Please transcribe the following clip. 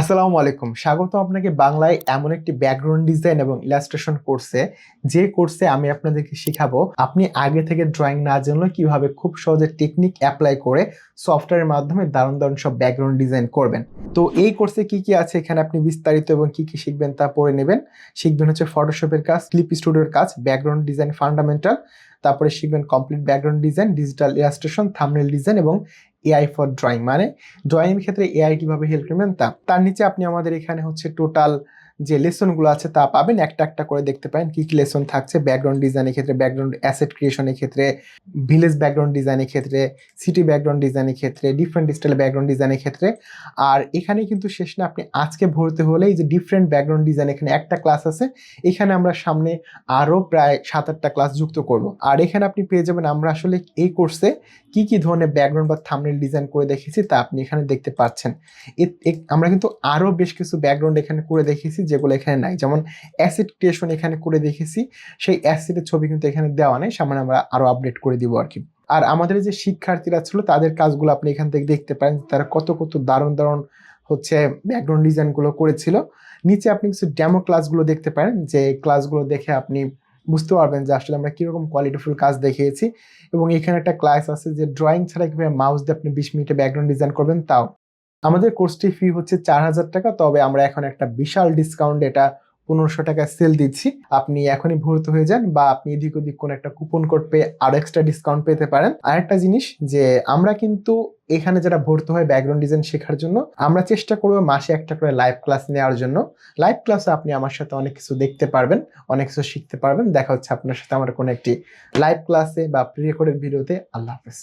আসসালামু আলাইকুম, স্বাগত আপনাকে বাংলায় এমন একটি ব্যাকগ্রাউন্ড ডিজাইন এবং ইলাস্ট্রেশন কোর্সে। যে কোর্সে আমি আপনাদেরকে শিখাবো আপনি আগে থেকে ড্রয়িং না জানলেও কিভাবে খুব সহজে টেকনিক অ্যাপ্লাই করে সফটওয়্যারের মাধ্যমে দারুণ দারুণ সব ব্যাকগ্রাউন্ড ডিজাইন করবেন। তো এই কোর্সে কি কি আছে এখানে আপনি বিস্তারিত এবং কি কি শিখবেন তা পড়ে নেবেন। শিখবেন হচ্ছে ফটোশপের কাজ, ক্লিপ স্টুডিওর কাজ, ব্যাকগ্রাউন্ড ডিজাইন ফান্ডামেন্টাল, তারপরে শিখবেন complete background design, digital illustration, thumbnail design এবং এআই ফর ড্রয়িং, মানে ড্রয়িং এর ক্ষেত্রে এআই কিভাবে হেল্প করবেন তা। তার নিচে আপনি আমাদের এখানে হচ্ছে টোটাল যে লেসনগুলো আছে তা পাবেন, একটা একটা করে দেখতে পারেন কি কি লেসন থাকছে। ব্যাকগ্রাউন্ড ডিজাইনের ক্ষেত্রে, ব্যাকগ্রাউন্ড অ্যাসেট ক্রিয়েশনের ক্ষেত্রে, ভিলেজ ব্যাকগ্রাউন্ড ডিজাইনের ক্ষেত্রে, সিটি ব্যাকগ্রাউন্ড ডিজাইনের ক্ষেত্রে, ডিফারেন্ট স্টাইল ব্যাকগ্রাউন্ড ডিজাইনের ক্ষেত্রে। আর এখানে কিন্তু শেষ না, আপনি আজকে ভর্তি হলে এই যে ডিফারেন্ট ব্যাকগ্রাউন্ড ডিজাইন এখানে একটা ক্লাস আছে, এখানে আমরা সামনে আরো প্রায় 7-8টা ক্লাস যুক্ত করব। আর এখানে আপনি পেয়ে যাবেন আমরা আসলে এই কোর্সে কি কি ধরনের ব্যাকগ্রাউন্ড বা থাম্বনেল ডিজাইন করে দেখেছি তা আপনি এখানে দেখতে পাচ্ছেন। আমরা কিন্তু আরো বেশ কিছু ব্যাকগ্রাউন্ড এখানে করে দেখেছি যেগুলো এখানে নাই, যেমন অ্যাসিড ক্রিয়েশন এখানে করে দেখেছি, সেই অ্যাসিডের ছবি কিন্তু এখানে দেওয়া নেই, সামনে আমরা আরো আপডেট করে দিব আর কি। আর আমাদের যে শিক্ষার্থীরা ছিল তাদের কাজগুলো আপনি এখান থেকে দেখতে পারেন, তারা কত কত দারুণ দারুণ হচ্ছে ব্যাকগ্রাউন্ড ডিজাইন গুলো করেছিল। নিচে আপনি কিছু ডেমো ক্লাসগুলো দেখতে পারেন, যে ক্লাসগুলো দেখে আপনি বুঝতে পারবেন যে আসলে আমরা কিরকম কোয়ালিটিফুল কাজ দেখিয়েছি। এবং এখানে একটা ক্লাস আছে যে ড্রয়িং ছাড়া কিভাবে মাউস দিয়ে আপনি 20 মিনিটে ব্যাকগ্রাউন্ড ডিজাইন করবেন তাও। আমাদের কোর্সটি ফি হচ্ছে 4,000 টাকা, তবে আমরা এখন একটা বিশাল ডিসকাউন্ট, এটা 1500 টাকা সেল দিচ্ছি। আপনি এখনই ভর্তি হয়ে যান, বা আপনি এদিক ওদিক কোন একটা কুপন কোড পেয়ে আরো এক্সট্রা ডিসকাউন্ট পেতে পারেন। আরেকটা জিনিস, যে আমরা কিন্তু এখানে যারা ভর্তি হয় ব্যাকগ্রাউন্ড ডিজাইন শেখার জন্য, আমরা চেষ্টা করবো মাসে একটা করে লাইভ ক্লাস নেওয়ার জন্য। লাইভ ক্লাসে আপনি আমার সাথে অনেক কিছু দেখতে পারবেন, অনেক কিছু শিখতে পারবেন। দেখা হচ্ছে আপনার সাথে আমার কোনো একটি লাইভ ক্লাসে বা প্রি রেকর্ডেড ভিডিওতে। আল্লাহ হাফেজ।